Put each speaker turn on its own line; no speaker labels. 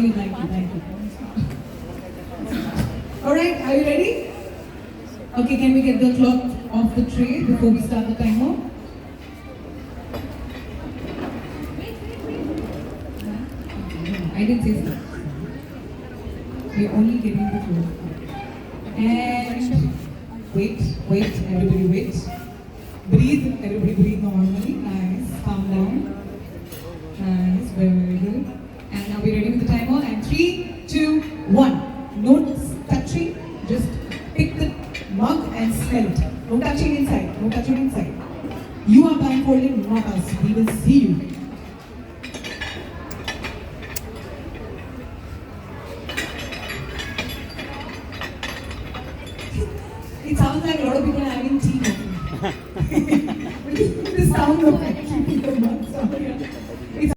you, thank you, thank you. All right, are you ready? Okay, can we get the cloth off the tray before we start the timer? I didn't say so. We're only getting the cloth. And wait, everybody wait. Breathe, everybody breathe normally. Nice, calm down. Nice, very, very good. And now we're ready with the timer. And 3, 2, 1. No touching, just pick the mug and smell it. No touching inside, no touching inside. You are blindfolded, not us. We will see you. It sounds like a lot of people are having tea. The sound of it.